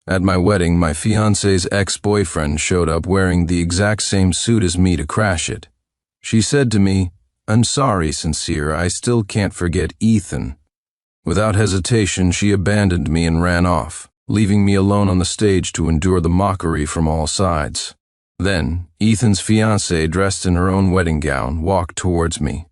At my wedding, my fiancé's ex-boyfriend showed up wearing the exact same suit as me to crash it. She said to me, "I'm sorry, Sincere, I still can't forget Ethan." Without hesitation, she abandoned me and ran off, leaving me alone on the stage to endure the mockery from all sides. Then, Ethan's fiancée, dressed in her own wedding gown, walked towards me.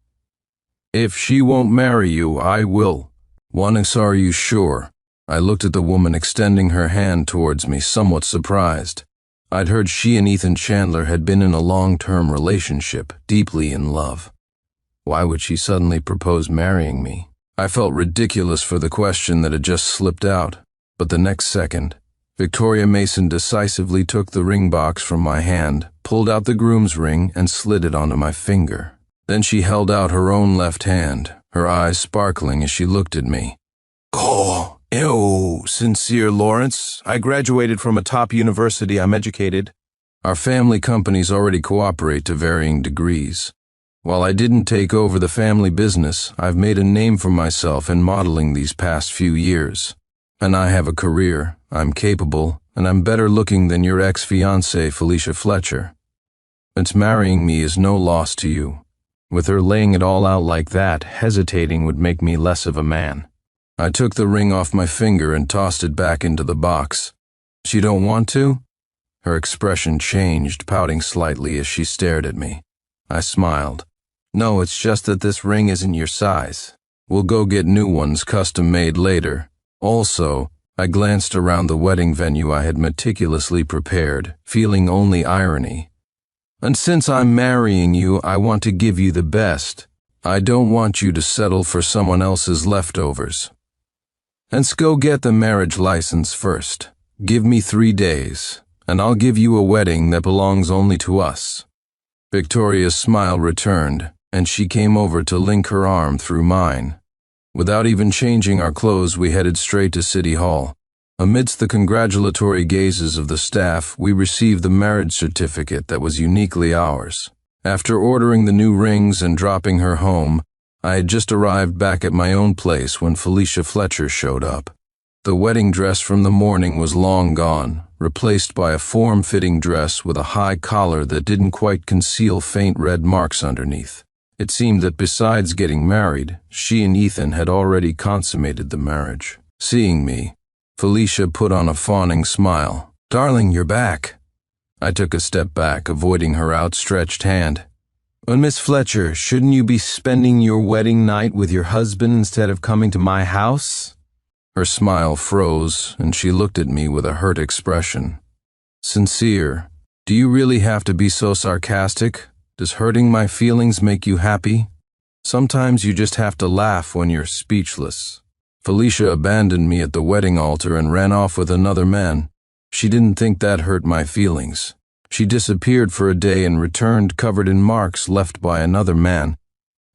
"If she won't marry you, I will." "Wanix, are you sure?" I looked at the woman extending her hand towards me, somewhat surprised. I'd heard she and Ethan Chandler had been in a long-term relationship, deeply in love. Why would she suddenly propose marrying me? I felt ridiculous for the question that had just slipped out, but the next second, Victoria Mason decisively took the ring box from my hand, pulled out the groom's ring, and slid it onto my finger. Then she held out her own left hand, her eyes sparkling as she looked at me. "Oh, ew, Sincere Lawrence. I graduated from a top university. I'm educated." Our family companies already cooperate to varying degrees. While I didn't take over the family business, I've made a name for myself in modeling these past few years. And I have a career, I'm capable, and I'm better looking than your ex-fiancée, Felicia Fletcher. Since marrying me is no loss to you. With her laying it all out like that, hesitating would make me less of a man. I took the ring off my finger and tossed it back into the box. "She don't want to?" Her expression changed, pouting slightly as she stared at me. I smiled. "No, it's just that this ring isn't your size. We'll go get new ones custom-made later." Also, I glanced around the wedding venue I had meticulously prepared, feeling only irony. "And since I'm marrying you, I want to give you the best. I don't want you to settle for someone else's leftovers. Let's go get the marriage license first. Give me 3 days, and I'll give you a wedding that belongs only to us." Victoria's smile returned, and she came over to link her arm through mine. Without even changing our clothes, we headed straight to City Hall. Amidst the congratulatory gazes of the staff, we received the marriage certificate that was uniquely ours. After ordering the new rings and dropping her home, I had just arrived back at my own place when Felicia Fletcher showed up. The wedding dress from the morning was long gone, replaced by a form-fitting dress with a high collar that didn't quite conceal faint red marks underneath. It seemed that besides getting married, she and Ethan had already consummated the marriage. Seeing me, Felicia put on a fawning smile. "Darling, you're back." I took a step back, avoiding her outstretched hand. "Well, Miss Fletcher, shouldn't you be spending your wedding night with your husband instead of coming to my house?" Her smile froze, and she looked at me with a hurt expression. "Sincere, do you really have to be so sarcastic? Does hurting my feelings make you happy? Sometimes you just have to laugh when you're speechless." Felicia abandoned me at the wedding altar and ran off with another man. She didn't think that hurt my feelings. She disappeared for a day and returned covered in marks left by another man.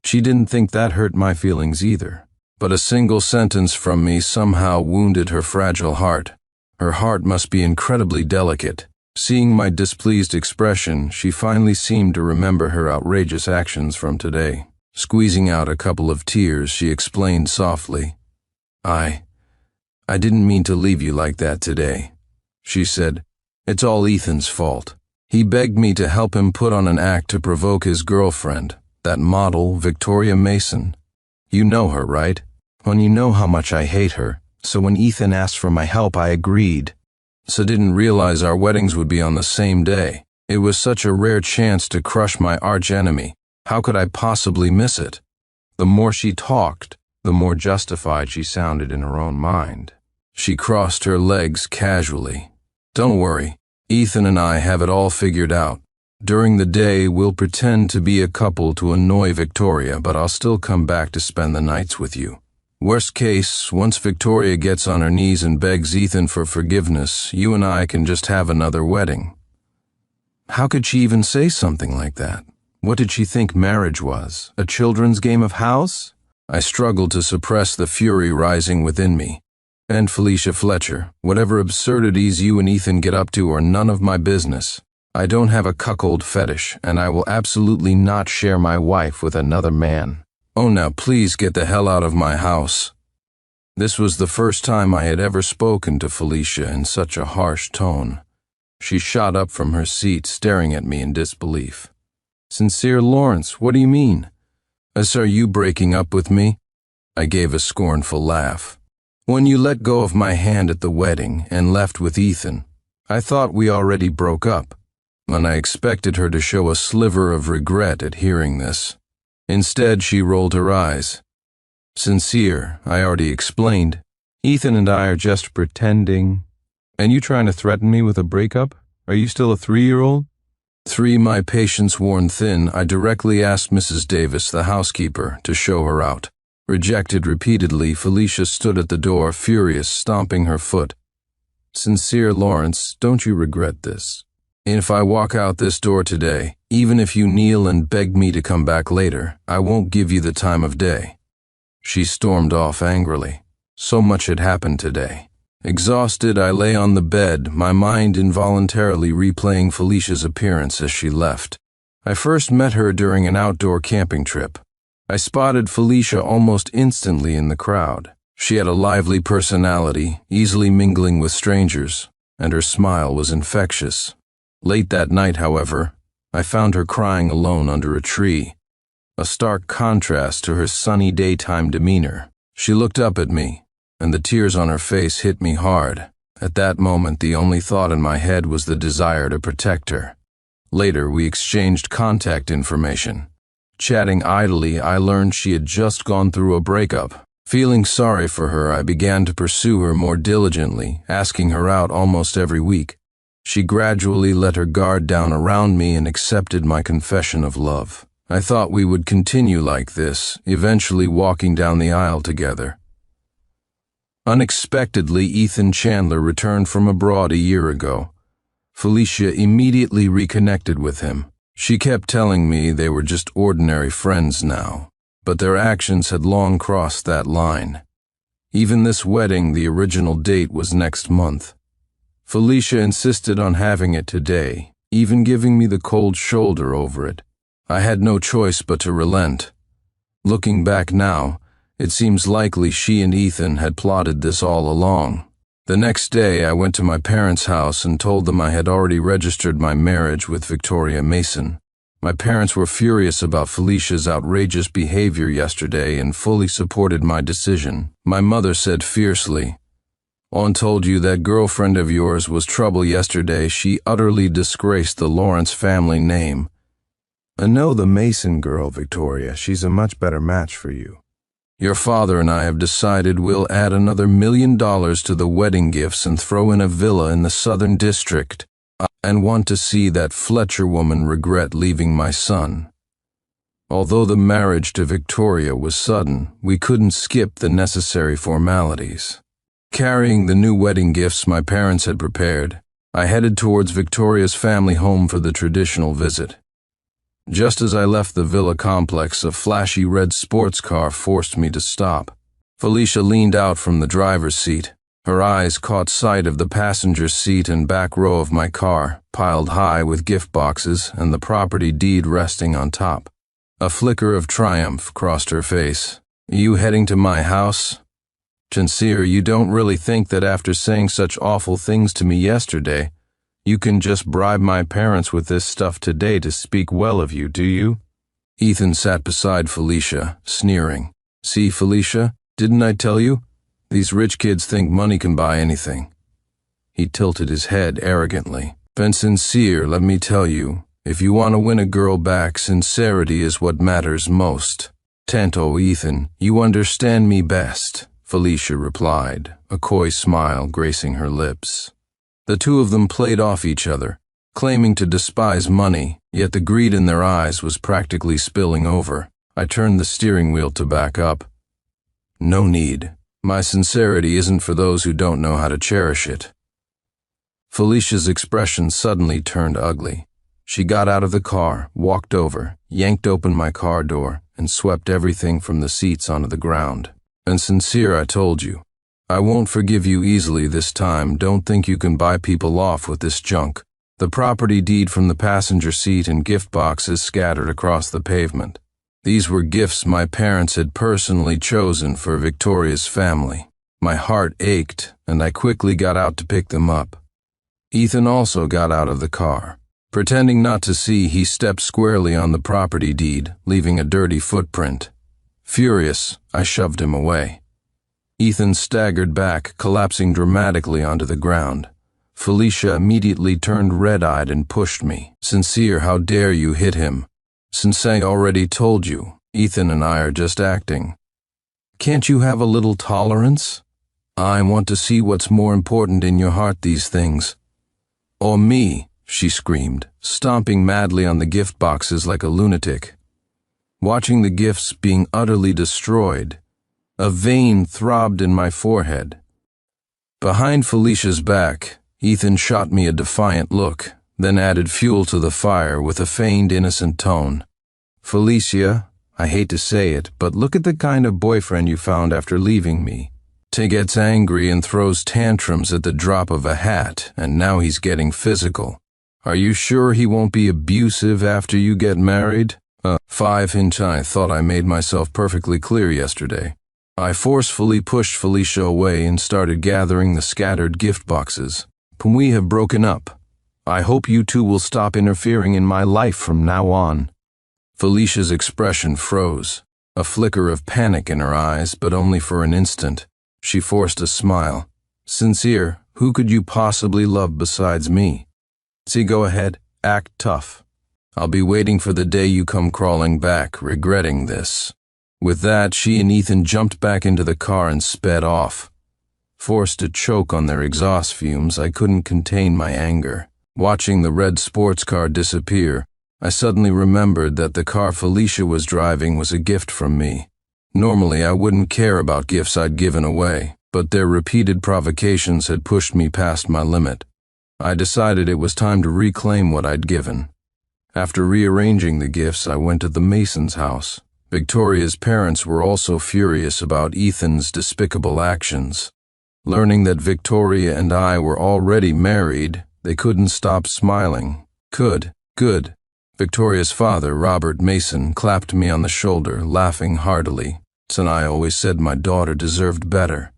She didn't think that hurt my feelings either. But a single sentence from me somehow wounded her fragile heart. Her heart must be incredibly delicate. Seeing my displeased expression, she finally seemed to remember her outrageous actions from today. Squeezing out a couple of tears, she explained softly, I didn't mean to leave you like that today," she said. "It's all Ethan's fault. He begged me to help him put on an act to provoke his girlfriend, that model, Victoria Mason. You know her, right? Well, you know how much I hate her, so when Ethan asked for my help, I agreed. So didn't realize our weddings would be on the same day. It was such a rare chance to crush my arch-enemy. How could I possibly miss it?" The more she talked, the more justified she sounded in her own mind. She crossed her legs casually. "Don't worry. Ethan and I have it all figured out. During the day, we'll pretend to be a couple to annoy Victoria, but I'll still come back to spend the nights with you. Worst case, once Victoria gets on her knees and begs Ethan for forgiveness, you and I can just have another wedding." How could she even say something like that? What did she think marriage was? A children's game of house? I struggled to suppress the fury rising within me. "And Felicia Fletcher, whatever absurdities you and Ethan get up to are none of my business. I don't have a cuckold fetish, and I will absolutely not share my wife with another man. Oh, now please get the hell out of my house." This was the first time I had ever spoken to Felicia in such a harsh tone. She shot up from her seat, staring at me in disbelief. "Sincere, Lawrence, what do you mean? Are you breaking up with me?" I gave a scornful laugh. "When you let go of my hand at the wedding and left with Ethan, I thought we already broke up," and I expected her to show a sliver of regret at hearing this. Instead, she rolled her eyes. "Sincere, I already explained. Ethan and I are just pretending. And you trying to threaten me with a breakup? Are you still a 3-year-old? My patience worn thin, I directly asked Mrs. Davis, the housekeeper, to show her out. Rejected repeatedly, Felicia stood at the door, furious, stomping her foot. "Sincere, Lawrence, don't you regret this? If I walk out this door today, even if you kneel and beg me to come back later, I won't give you the time of day." She stormed off angrily. So much had happened today. Exhausted, I lay on the bed, my mind involuntarily replaying Felicia's appearance as she left. I first met her during an outdoor camping trip. I spotted Felicia almost instantly in the crowd. She had a lively personality, easily mingling with strangers, and her smile was infectious. Late that night, however, I found her crying alone under a tree, a stark contrast to her sunny daytime demeanor. She looked up at me, and the tears on her face hit me hard. At that moment, the only thought in my head was the desire to protect her. Later, we exchanged contact information. Chatting idly, I learned she had just gone through a breakup. Feeling sorry for her, I began to pursue her more diligently, asking her out almost every week. She gradually let her guard down around me and accepted my confession of love. I thought we would continue like this, eventually walking down the aisle together. Unexpectedly, Ethan Chandler returned from abroad a year ago. Felicia immediately reconnected with him. She kept telling me they were just ordinary friends now, but their actions had long crossed that line. Even this wedding, the original date was next month. Felicia insisted on having it today, even giving me the cold shoulder over it. I had no choice but to relent. Looking back now, it seems likely she and Ethan had plotted this all along. The next day, I went to my parents' house and told them I had already registered my marriage with Victoria Mason. My parents were furious about Felicia's outrageous behavior yesterday and fully supported my decision. My mother said fiercely, "On told you that girlfriend of yours was trouble yesterday. She utterly disgraced the Lawrence family name." "I know the Mason girl, Victoria. She's a much better match for you. Your father and I have decided we'll add another $1 million to the wedding gifts and throw in a villa in the Southern District, and want to see that Fletcher woman regret leaving my son." Although the marriage to Victoria was sudden, we couldn't skip the necessary formalities. Carrying the new wedding gifts my parents had prepared, I headed towards Victoria's family home for the traditional visit. Just as I left the villa complex, a flashy red sports car forced me to stop. Felicia leaned out from the driver's seat. Her eyes caught sight of the passenger seat and back row of my car, piled high with gift boxes and the property deed resting on top. A flicker of triumph crossed her face. "You heading to my house? Sincere, you don't really think that after saying such awful things to me yesterday, you can just bribe my parents with this stuff today to speak well of you, do you?" Ethan sat beside Felicia, sneering. "See, Felicia, didn't I tell you? These rich kids think money can buy anything." He tilted his head arrogantly. "Then Sincere, let me tell you, if you want to win a girl back, sincerity is what matters most." "Tanto, Ethan, you understand me best," Felicia replied, a coy smile gracing her lips. The two of them played off each other, claiming to despise money, yet the greed in their eyes was practically spilling over. I turned the steering wheel to back up. "No need. My sincerity isn't for those who don't know how to cherish it." Felicia's expression suddenly turned ugly. She got out of the car, walked over, yanked open my car door, and swept everything from the seats onto the ground. "And Sincere, I told you. I won't forgive you easily this time. Don't think you can buy people off with this junk." The property deed from the passenger seat and gift boxes scattered across the pavement. These were gifts my parents had personally chosen for Victoria's family. My heart ached, and I quickly got out to pick them up. Ethan also got out of the car. Pretending not to see, he stepped squarely on the property deed, leaving a dirty footprint. Furious, I shoved him away. Ethan staggered back, collapsing dramatically onto the ground. Felicia immediately turned red-eyed and pushed me. "Sincere, how dare you hit him? Sensei already told you, Ethan and I are just acting. Can't you have a little tolerance? I want to see what's more important in your heart, these things." "Or me," she screamed, stomping madly on the gift boxes like a lunatic. Watching the gifts being utterly destroyed, a vein throbbed in my forehead. Behind Felicia's back, Ethan shot me a defiant look, then added fuel to the fire with a feigned innocent tone. "Felicia, I hate to say it, but look at the kind of boyfriend you found after leaving me. He gets angry and throws tantrums at the drop of a hat, and now he's getting physical. Are you sure he won't be abusive after you get married?" 5-inch. I thought I made myself perfectly clear yesterday. I forcefully pushed Felicia away and started gathering the scattered gift boxes. "We have broken up. I hope you two will stop interfering in my life from now on." Felicia's expression froze, a flicker of panic in her eyes, but only for an instant. She forced a smile. "Sincere, who could you possibly love besides me? See, go ahead, act tough. I'll be waiting for the day you come crawling back, regretting this." With that, she and Ethan jumped back into the car and sped off. Forced to choke on their exhaust fumes, I couldn't contain my anger. Watching the red sports car disappear, I suddenly remembered that the car Felicia was driving was a gift from me. Normally, I wouldn't care about gifts I'd given away, but their repeated provocations had pushed me past my limit. I decided it was time to reclaim what I'd given. After rearranging the gifts, I went to the Mason's house. Victoria's parents were also furious about Ethan's despicable actions. Learning that Victoria and I were already married, they couldn't stop smiling. Good. Victoria's father, Robert Mason, clapped me on the shoulder, laughing heartily. And I always said my daughter deserved better.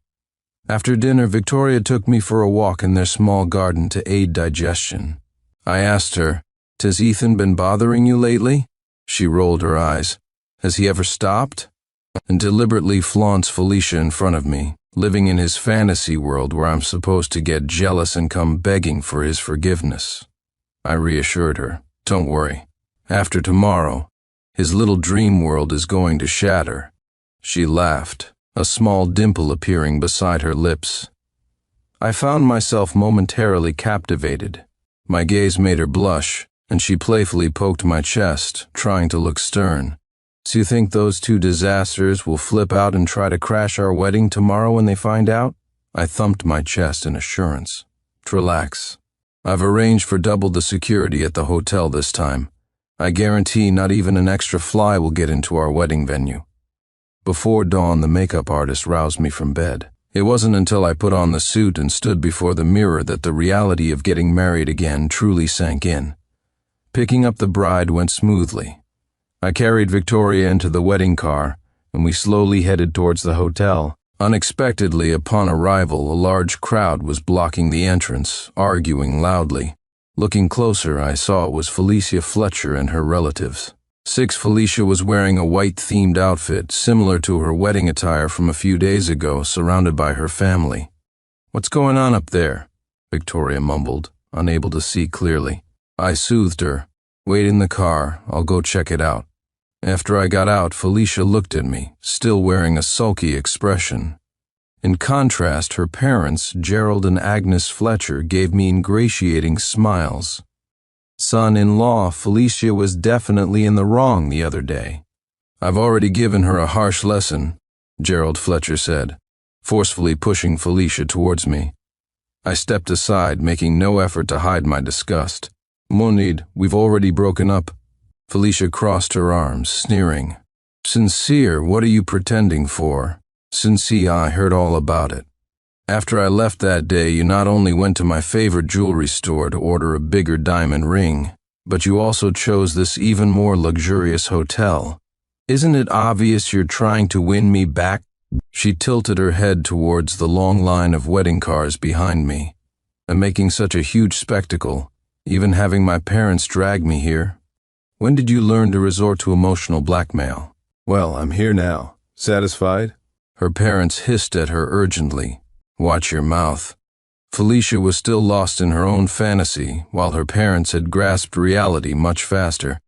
After dinner, Victoria took me for a walk in their small garden to aid digestion. I asked her, "Has Ethan been bothering you lately?" She rolled her eyes. "Has he ever stopped?" And deliberately flaunts Felicia in front of me, living in his fantasy world where I'm supposed to get jealous and come begging for his forgiveness. I reassured her, "Don't worry. After tomorrow, his little dream world is going to shatter." She laughed, a small dimple appearing beside her lips. I found myself momentarily captivated. My gaze made her blush, and she playfully poked my chest, trying to look stern. "Do you think those two disasters will flip out and try to crash our wedding tomorrow when they find out?" I thumped my chest in assurance. "Relax. I've arranged for double the security at the hotel this time. I guarantee not even an extra fly will get into our wedding venue." Before dawn, the makeup artist roused me from bed. It wasn't until I put on the suit and stood before the mirror that the reality of getting married again truly sank in. Picking up the bride went smoothly. I carried Victoria into the wedding car, and we slowly headed towards the hotel. Unexpectedly, upon arrival, a large crowd was blocking the entrance, arguing loudly. Looking closer, I saw it was Felicia Fletcher and her relatives. Felicia was wearing a white-themed outfit, similar to her wedding attire from a few days ago, surrounded by her family. "What's going on up there?" Victoria mumbled, unable to see clearly. I soothed her. "Wait in the car, I'll go check it out." After I got out, Felicia looked at me, still wearing a sulky expression. In contrast, her parents, Gerald and Agnes Fletcher, gave me ingratiating smiles. Son-in-law, Felicia was definitely in the wrong the other day. "I've already given her a harsh lesson," Gerald Fletcher said, forcefully pushing Felicia towards me. I stepped aside, making no effort to hide my disgust. "No need, we've already broken up." Felicia crossed her arms, sneering. "Sincere, what are you pretending for? Sincere, I heard all about it. After I left that day, you not only went to my favorite jewelry store to order a bigger diamond ring, but you also chose this even more luxurious hotel. Isn't it obvious you're trying to win me back?" She tilted her head towards the long line of wedding cars behind me. I'm making such a huge spectacle, even having my parents drag me here. When did you learn to resort to emotional blackmail? Well, I'm here now. Satisfied? Her parents hissed at her urgently. Watch your mouth. Felicia was still lost in her own fantasy, while her parents had grasped reality much faster.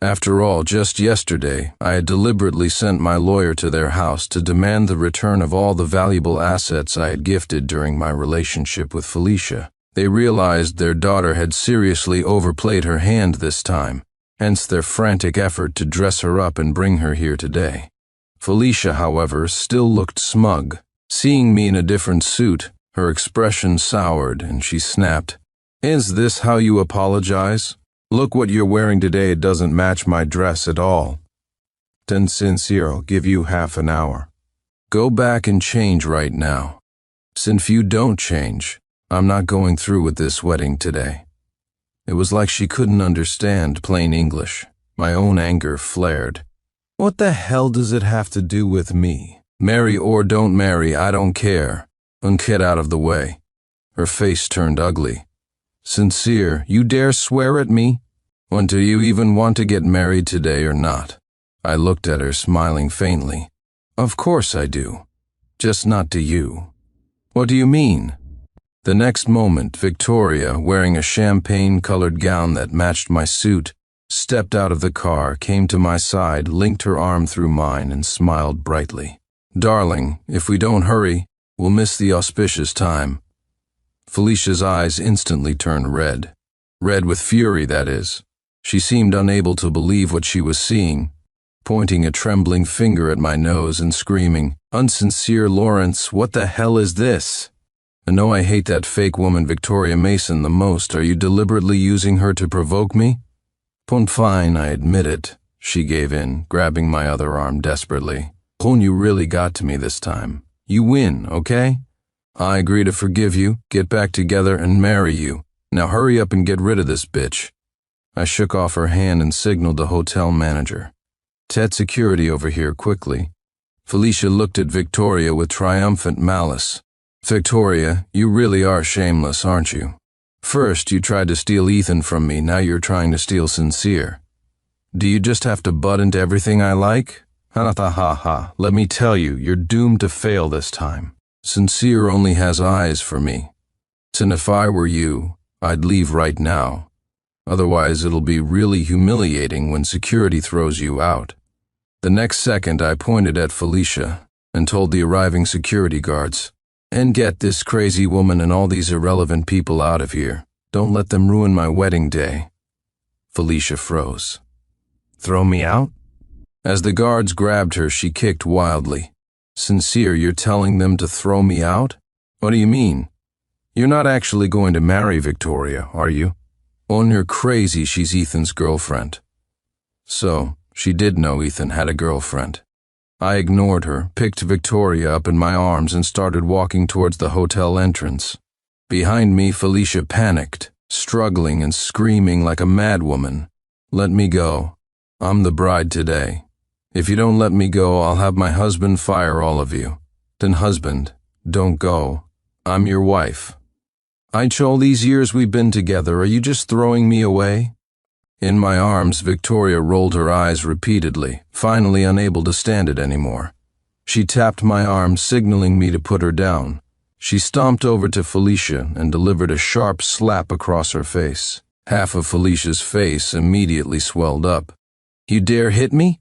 After all, just yesterday, I had deliberately sent my lawyer to their house to demand the return of all the valuable assets I had gifted during my relationship with Felicia. They realized their daughter had seriously overplayed her hand this time, hence their frantic effort to dress her up and bring her here today. Felicia, however, still looked smug. Seeing me in a different suit, her expression soured and she snapped, "Is this how you apologize? Look what you're wearing today, it doesn't match my dress at all." "Then Sincere, I'll give you half an hour." "Go back and change right now. Since if you don't change, I'm not going through with this wedding today." It was like she couldn't understand plain English. My own anger flared. "What the hell does it have to do with me? Marry or don't marry, I don't care. And get out of the way." Her face turned ugly. "Sincere, you dare swear at me? When do you even want to get married today or not?" I looked at her, smiling faintly. "Of course I do. Just not to you." "What do you mean?" The next moment, Victoria, wearing a champagne-colored gown that matched my suit, stepped out of the car, came to my side, linked her arm through mine, and smiled brightly. "Darling, if we don't hurry, we'll miss the auspicious time." Felicia's eyes instantly turned red. Red with fury, that is. She seemed unable to believe what she was seeing, pointing a trembling finger at my nose and screaming, "Unsincere Lawrence, what the hell is this? I know I hate that fake woman Victoria Mason the most. Are you deliberately using her to provoke me?" "Fine, I admit it," she gave in, grabbing my other arm desperately. "You really got to me this time. You win, okay? I agree to forgive you, get back together, and marry you. Now hurry up and get rid of this bitch." I shook off her hand and signaled the hotel manager. "Tet security over here, quickly." Felicia looked at Victoria with triumphant malice. "Victoria, you really are shameless, aren't you? First, you tried to steal Ethan from me, now you're trying to steal Sincere. Do you just have to butt into everything I like? Ha. Let me tell you, you're doomed to fail this time. Sincere only has eyes for me. And if I were you, I'd leave right now. Otherwise, it'll be really humiliating when security throws you out." The next second, I pointed at Felicia and told the arriving security guards, "And get this crazy woman and all these irrelevant people out of here. Don't let them ruin my wedding day." Felicia froze. "Throw me out?" As the guards grabbed her, she kicked wildly. "Sincere, you're telling them to throw me out? What do you mean? You're not actually going to marry Victoria, are you? You're crazy, she's Ethan's girlfriend." So, she did know Ethan had a girlfriend. I ignored her, picked Victoria up in my arms, and started walking towards the hotel entrance. Behind me, Felicia panicked, struggling and screaming like a madwoman. "Let me go. I'm the bride today. If you don't let me go, I'll have my husband fire all of you." "Then husband, don't go. I'm your wife." "Ain't all these years we've been together, are you just throwing me away?" In my arms, Victoria rolled her eyes repeatedly, finally unable to stand it anymore. She tapped my arm, signaling me to put her down. She stomped over to Felicia and delivered a sharp slap across her face. Half of Felicia's face immediately swelled up. "You dare hit me?"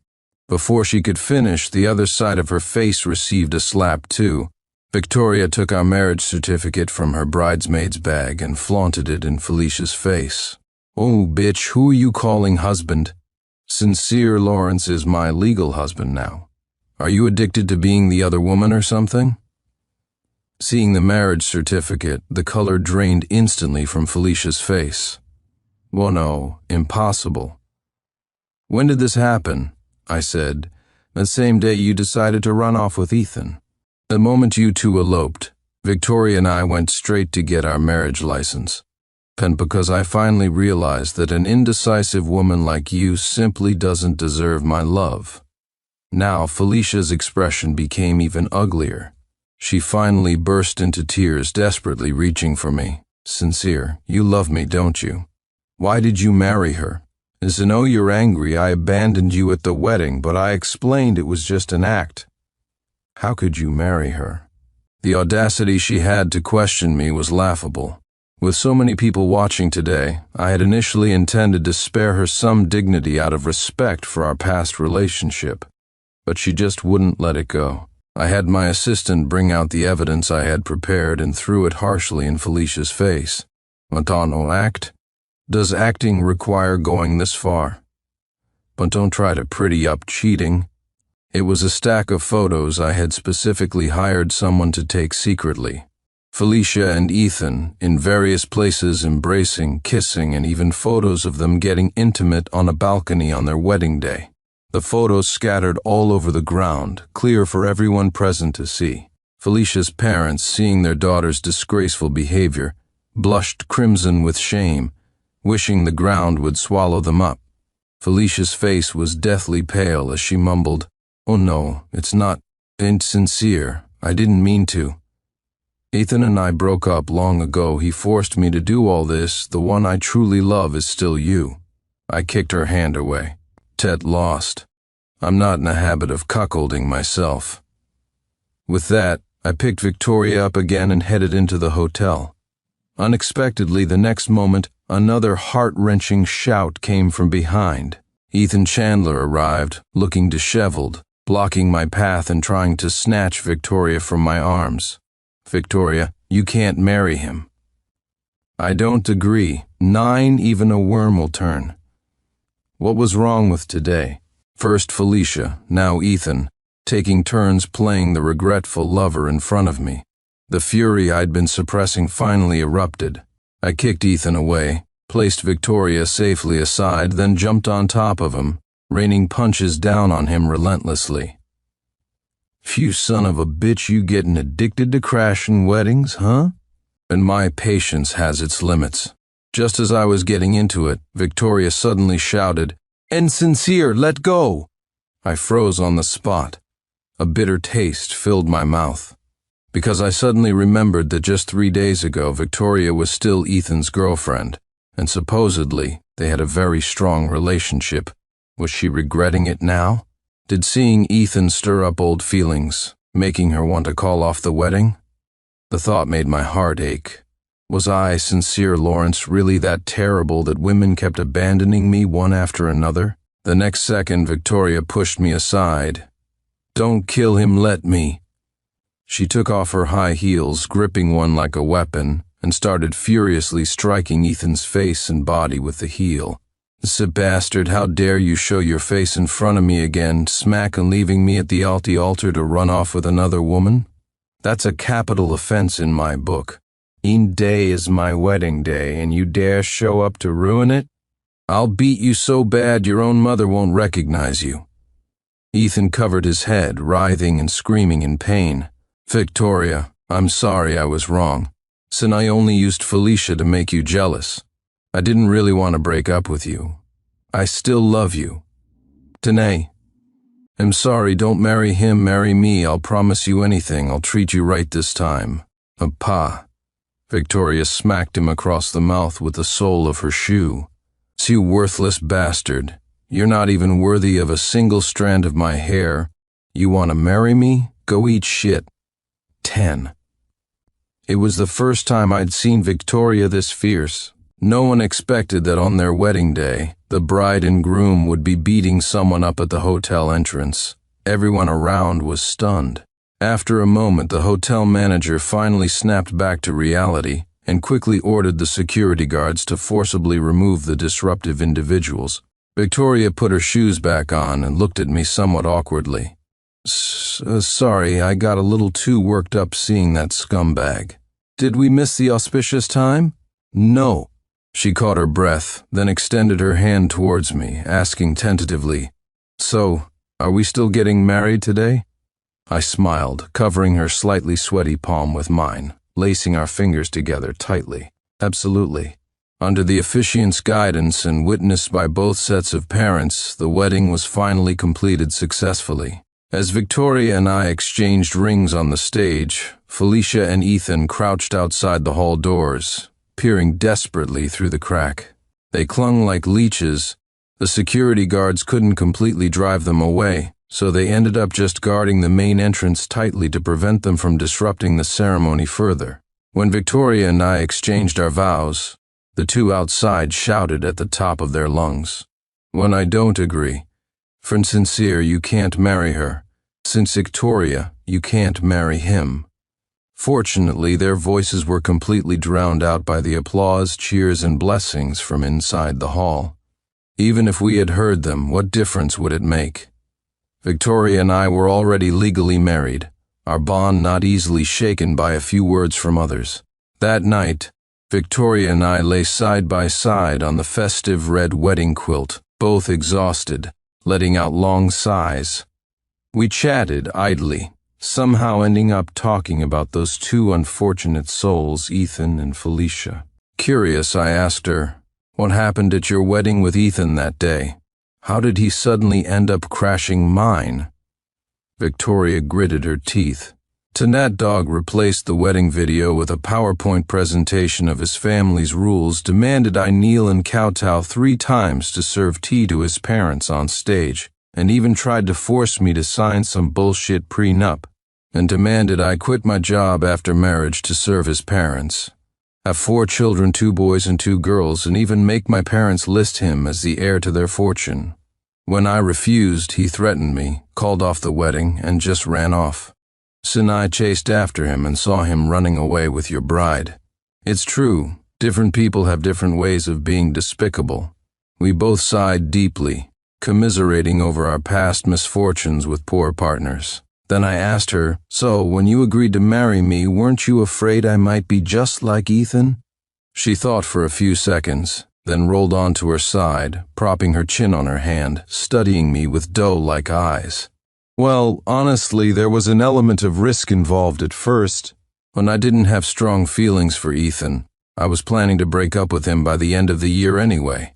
Before she could finish, the other side of her face received a slap too. Victoria took our marriage certificate from her bridesmaid's bag and flaunted it in Felicia's face. "Oh, bitch, who are you calling husband? Sincere Lawrence is my legal husband now. Are you addicted to being the other woman or something?" Seeing the marriage certificate, the color drained instantly from Felicia's face. "Well, no, impossible." "When did this happen?" I said. "The same day you decided to run off with Ethan. The moment you two eloped, Victoria and I went straight to get our marriage license. And because I finally realized that an indecisive woman like you simply doesn't deserve my love." Now Felicia's expression became even uglier. She finally burst into tears, desperately reaching for me. Sincere, you love me, don't you? Why did you marry her? As I know you're angry, I abandoned you at the wedding, but I explained it was just an act. How could you marry her? The audacity she had to question me was laughable. With so many people watching today, I had initially intended to spare her some dignity out of respect for our past relationship, but she just wouldn't let it go. I had my assistant bring out the evidence I had prepared and threw it harshly in Felicia's face. Madonna, act? Does acting require going this far? But don't try to pretty up cheating. It was a stack of photos I had specifically hired someone to take secretly. Felicia and Ethan in various places embracing, kissing, and even photos of them getting intimate on a balcony on their wedding day. The photos scattered all over the ground, clear for everyone present to see. Felicia's parents, seeing their daughter's disgraceful behavior, blushed crimson with shame, wishing the ground would swallow them up. Felicia's face was deathly pale as she mumbled, "Oh no, it's not insincere. I didn't mean to. Ethan and I broke up long ago. He forced me to do all this. The one I truly love is still you." I kicked her hand away. "Tet lost. I'm not in the habit of cuckolding myself." With that, I picked Victoria up again and headed into the hotel. Unexpectedly, the next moment, another heart-wrenching shout came from behind. Ethan Chandler arrived, looking disheveled, blocking my path and trying to snatch Victoria from my arms. "Victoria, you can't marry him." "I don't agree. 9, even a worm will turn." What was wrong with today? First Felicia, now Ethan, taking turns playing the regretful lover in front of me. The fury I'd been suppressing finally erupted. I kicked Ethan away, placed Victoria safely aside, then jumped on top of him, raining punches down on him relentlessly. "Phew, son of a bitch, you getting addicted to crashing weddings, huh?" And my patience has its limits. Just as I was getting into it, Victoria suddenly shouted, "Insincere, let go!" I froze on the spot. A bitter taste filled my mouth. Because I suddenly remembered that just 3 days ago, Victoria was still Ethan's girlfriend, and supposedly they had a very strong relationship. Was she regretting it now? Did seeing Ethan stir up old feelings, making her want to call off the wedding? The thought made my heart ache. Was I, Sincere Lawrence, really that terrible that women kept abandoning me one after another? The next second, Victoria pushed me aside. "Don't kill him, let me." She took off her high heels, gripping one like a weapon, and started furiously striking Ethan's face and body with the heel. "Bastard, how dare you show your face in front of me again, smack and leaving me at the altar to run off with another woman? That's a capital offense in my book. Each day is my wedding day, and you dare show up to ruin it? I'll beat you so bad your own mother won't recognize you." Ethan covered his head, writhing and screaming in pain. "Victoria, I'm sorry I was wrong. Sin, I only used Felicia to make you jealous. I didn't really want to break up with you. I still love you. Tanae, I'm sorry, don't marry him, marry me. I'll promise you anything. I'll treat you right this time." "Pa." Victoria smacked him across the mouth with the sole of her shoe. "You worthless bastard. You're not even worthy of a single strand of my hair. You want to marry me? Go eat shit." 10. It was the first time I'd seen Victoria this fierce. No one expected that on their wedding day, the bride and groom would be beating someone up at the hotel entrance. Everyone around was stunned. After a moment, the hotel manager finally snapped back to reality and quickly ordered the security guards to forcibly remove the disruptive individuals. Victoria put her shoes back on and looked at me somewhat awkwardly. Sorry, I got a little too worked up seeing that scumbag. Did we miss the auspicious time?" "No." She caught her breath, then extended her hand towards me, asking tentatively, "So, are we still getting married today?" I smiled, covering her slightly sweaty palm with mine, lacing our fingers together tightly. "Absolutely." Under the officiant's guidance and witnessed by both sets of parents, the wedding was finally completed successfully. As Victoria and I exchanged rings on the stage, Felicia and Ethan crouched outside the hall doors, peering desperately through the crack. They clung like leeches. The security guards couldn't completely drive them away, so they ended up just guarding the main entrance tightly to prevent them from disrupting the ceremony further. When Victoria and I exchanged our vows, the two outside shouted at the top of their lungs. "When I don't agree. For Sincere, you can't marry her. Since Victoria, you can't marry him." Fortunately, their voices were completely drowned out by the applause, cheers, and blessings from inside the hall. Even if we had heard them, what difference would it make? Victoria and I were already legally married, our bond not easily shaken by a few words from others. That night, Victoria and I lay side by side on the festive red wedding quilt, both exhausted, letting out long sighs. We chatted idly, somehow ending up talking about those two unfortunate souls, Ethan and Felicia. Curious, I asked her, "What happened at your wedding with Ethan that day? How did he suddenly end up crashing mine?" Victoria gritted her teeth. Tanat Dog replaced the wedding video with a PowerPoint presentation of his family's rules, demanded I kneel and kowtow 3 times to serve tea to his parents on stage, and even tried to force me to sign some bullshit prenup, and demanded I quit my job after marriage to serve his parents, have 4 children, 2 boys and 2 girls, and even make my parents list him as the heir to their fortune. When I refused, he threatened me, called off the wedding, and just ran off. Sinai chased after him and saw him running away with your bride. It's true, different people have different ways of being despicable. We both sighed deeply, commiserating over our past misfortunes with poor partners. Then I asked her, "So, when you agreed to marry me, weren't you afraid I might be just like Ethan?" She thought for a few seconds, then rolled onto her side, propping her chin on her hand, studying me with doe-like eyes. "Well, honestly, there was an element of risk involved at first. When I didn't have strong feelings for Ethan, I was planning to break up with him by the end of the year anyway.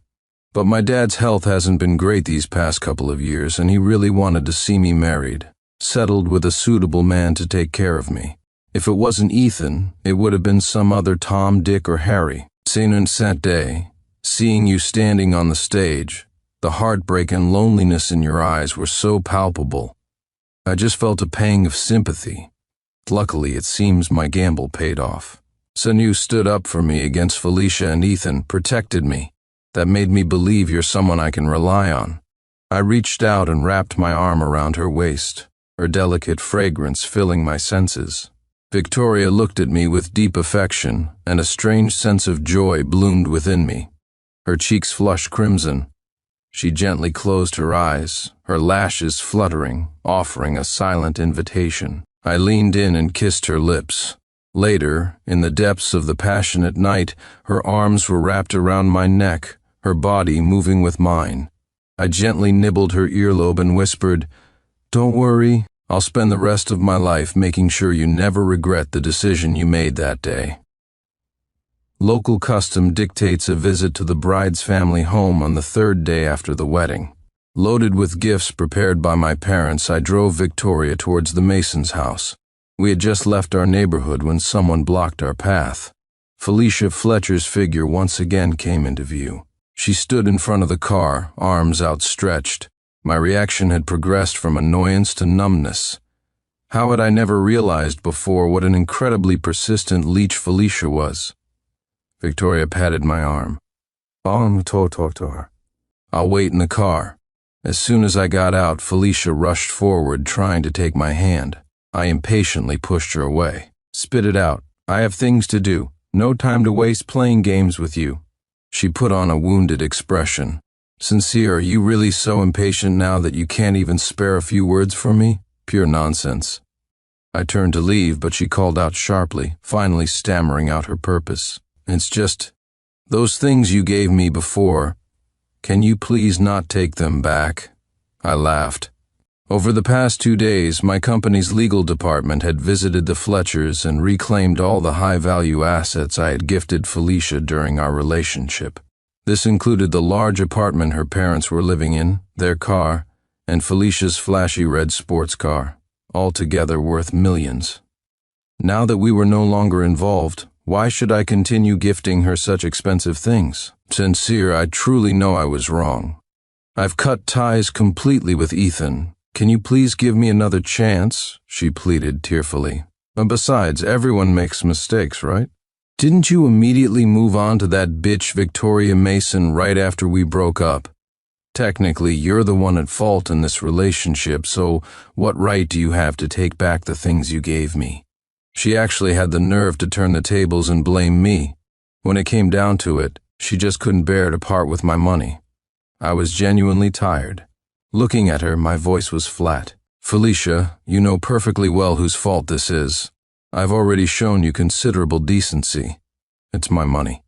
But my dad's health hasn't been great these past couple of years, and he really wanted to see me married, settled with a suitable man to take care of me. If it wasn't Ethan, it would have been some other Tom, Dick, or Harry. Since that day, seeing you standing on the stage, the heartbreak and loneliness in your eyes were so palpable. I just felt a pang of sympathy. Luckily, it seems my gamble paid off. Sanu stood up for me against Felicia and Ethan, protected me. That made me believe you're someone I can rely on." I reached out and wrapped my arm around her waist, her delicate fragrance filling my senses. Victoria looked at me with deep affection, and a strange sense of joy bloomed within me. Her cheeks flushed crimson. She gently closed her eyes, her lashes fluttering, offering a silent invitation. I leaned in and kissed her lips. Later, in the depths of the passionate night, her arms were wrapped around my neck, her body moving with mine. I gently nibbled her earlobe and whispered, "Don't worry, I'll spend the rest of my life making sure you never regret the decision you made that day." Local custom dictates a visit to the bride's family home on the 3rd day after the wedding. Loaded with gifts prepared by my parents, I drove Victoria towards the Mason's house. We had just left our neighborhood when someone blocked our path. Felicia Fletcher's figure once again came into view. She stood in front of the car, arms outstretched. My reaction had progressed from annoyance to numbness. How had I never realized before what an incredibly persistent leech Felicia was? Victoria patted my arm. "I'll wait in the car." As soon as I got out, Felicia rushed forward, trying to take my hand. I impatiently pushed her away. "Spit it out. I have things to do. No time to waste playing games with you." She put on a wounded expression. "Sincere, are you really so impatient now that you can't even spare a few words from me? Pure nonsense." I turned to leave, but she called out sharply, finally stammering out her purpose. "It's just, those things you gave me before, can you please not take them back?" I laughed. Over the past 2 days, my company's legal department had visited the Fletchers and reclaimed all the high-value assets I had gifted Felicia during our relationship. This included the large apartment her parents were living in, their car, and Felicia's flashy red sports car, altogether worth millions. Now that we were no longer involved, why should I continue gifting her such expensive things? Sincere, I truly know I was wrong. I've cut ties completely with Ethan. Can you please give me another chance? She pleaded tearfully. Besides, everyone makes mistakes, right? Didn't you immediately move on to that bitch Victoria Mason right after we broke up? Technically, you're the one at fault in this relationship, so what right do you have to take back the things you gave me? She actually had the nerve to turn the tables and blame me. When it came down to it, she just couldn't bear to part with my money. I was genuinely tired. Looking at her, my voice was flat. Felicia, you know perfectly well whose fault this is. I've already shown you considerable decency. It's my money.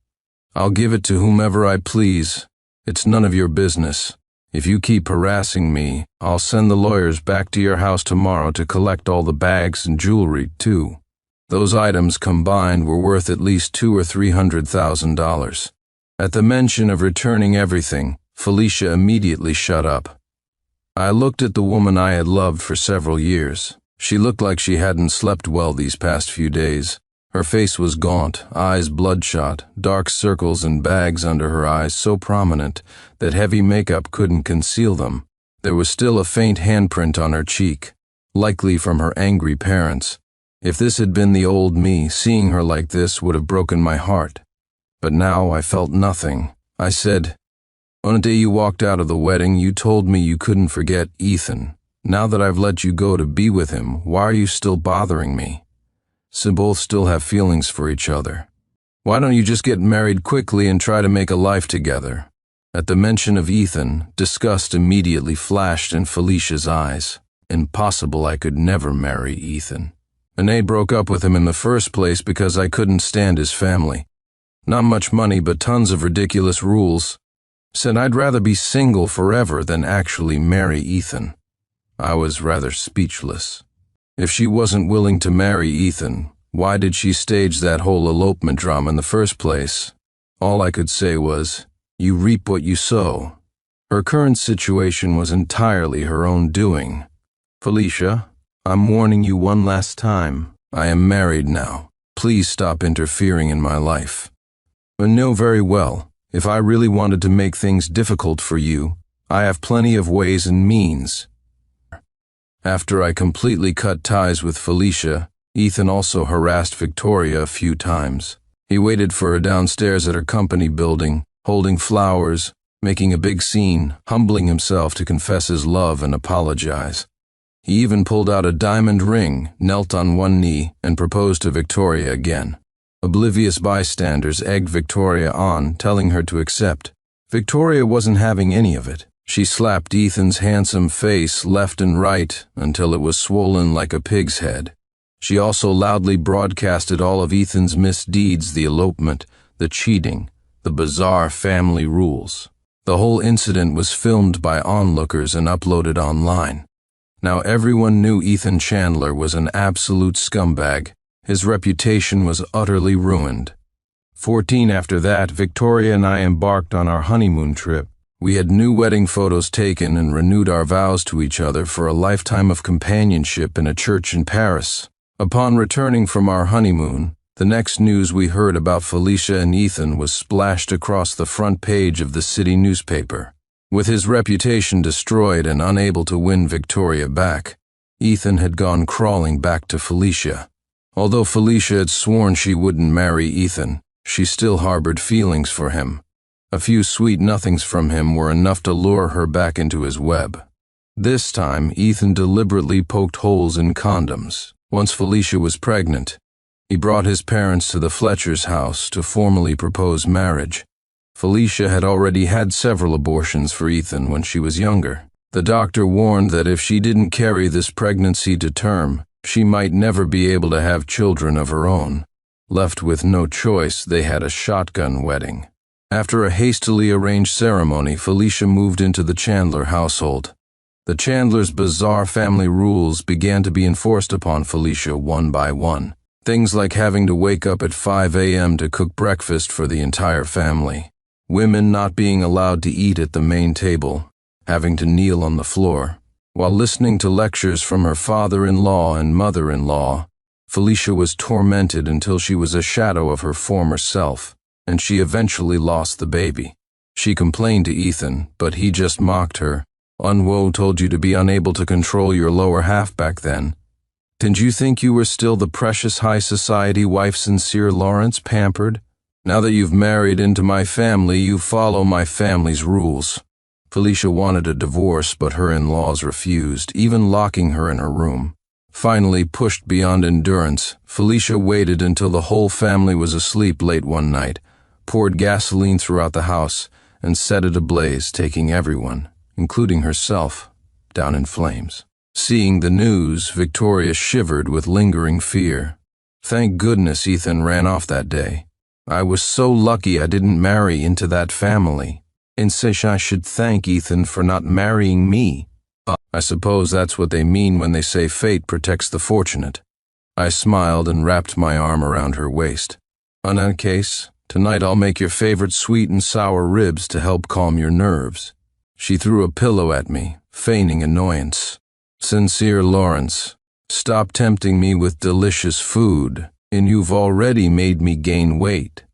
I'll give it to whomever I please. It's none of your business. If you keep harassing me, I'll send the lawyers back to your house tomorrow to collect all the bags and jewelry, too. Those items combined were worth at least $200,000 or $300,000. At the mention of returning everything, Felicia immediately shut up. I looked at the woman I had loved for several years. She looked like she hadn't slept well these past few days. Her face was gaunt, eyes bloodshot, dark circles and bags under her eyes so prominent that heavy makeup couldn't conceal them. There was still a faint handprint on her cheek, likely from her angry parents. If this had been the old me, seeing her like this would have broken my heart. But now I felt nothing. I said, on the day you walked out of the wedding, you told me you couldn't forget Ethan. Now that I've let you go to be with him, why are you still bothering me? So both still have feelings for each other. Why don't you just get married quickly and try to make a life together? At the mention of Ethan, disgust immediately flashed in Felicia's eyes. Impossible, I could never marry Ethan. I broke up with him in the first place because I couldn't stand his family. Not much money, but tons of ridiculous rules. Said I'd rather be single forever than actually marry Ethan. I was rather speechless. If she wasn't willing to marry Ethan, why did she stage that whole elopement drama in the first place? All I could say was, you reap what you sow. Her current situation was entirely her own doing. Felicia, I'm warning you one last time. I am married now. Please stop interfering in my life. I know very well, if I really wanted to make things difficult for you, I have plenty of ways and means. After I completely cut ties with Felicia, Ethan also harassed Victoria a few times. He waited for her downstairs at her company building, holding flowers, making a big scene, humbling himself to confess his love and apologize. He even pulled out a diamond ring, knelt on one knee, and proposed to Victoria again. Oblivious bystanders egged Victoria on, telling her to accept. Victoria wasn't having any of it. She slapped Ethan's handsome face left and right until it was swollen like a pig's head. She also loudly broadcasted all of Ethan's misdeeds, the elopement, the cheating, the bizarre family rules. The whole incident was filmed by onlookers and uploaded online. Now everyone knew Ethan Chandler was an absolute scumbag. His reputation was utterly ruined. 14 after that, Victoria and I embarked on our honeymoon trip. We had new wedding photos taken and renewed our vows to each other for a lifetime of companionship in a church in Paris. Upon returning from our honeymoon, the next news we heard about Felicia and Ethan was splashed across the front page of the city newspaper. With his reputation destroyed and unable to win Victoria back, Ethan had gone crawling back to Felicia. Although Felicia had sworn she wouldn't marry Ethan, she still harbored feelings for him. A few sweet nothings from him were enough to lure her back into his web. This time, Ethan deliberately poked holes in condoms. Once Felicia was pregnant, he brought his parents to the Fletcher's house to formally propose marriage. Felicia had already had several abortions for Ethan when she was younger. The doctor warned that if she didn't carry this pregnancy to term, she might never be able to have children of her own. Left with no choice, they had a shotgun wedding. After a hastily arranged ceremony, Felicia moved into the Chandler household. The Chandlers' bizarre family rules began to be enforced upon Felicia one by one. Things like having to wake up at 5 a.m. to cook breakfast for the entire family, women not being allowed to eat at the main table, having to kneel on the floor. While listening to lectures from her father-in-law and mother-in-law, Felicia was tormented until she was a shadow of her former self, and she eventually lost the baby. She complained to Ethan, but he just mocked her. Unwo told you to be unable to control your lower half back then. Didn't you think you were still the precious high society wife Sincere Lawrence pampered? Now that you've married into my family, you follow my family's rules. Felicia wanted a divorce, but her in-laws refused, even locking her in her room. Finally, pushed beyond endurance, Felicia waited until the whole family was asleep late one night, poured gasoline throughout the house, and set it ablaze, taking everyone, including herself, down in flames. Seeing the news, Victoria shivered with lingering fear. Thank goodness Ethan ran off that day. I was so lucky I didn't marry into that family. And I should thank Ethan for not marrying me. I suppose that's what they mean when they say fate protects the fortunate. I smiled and wrapped my arm around her waist. On that case, tonight I'll make your favorite sweet and sour ribs to help calm your nerves. She threw a pillow at me, feigning annoyance. Sincere Lawrence, stop tempting me with delicious food, and you've already made me gain weight.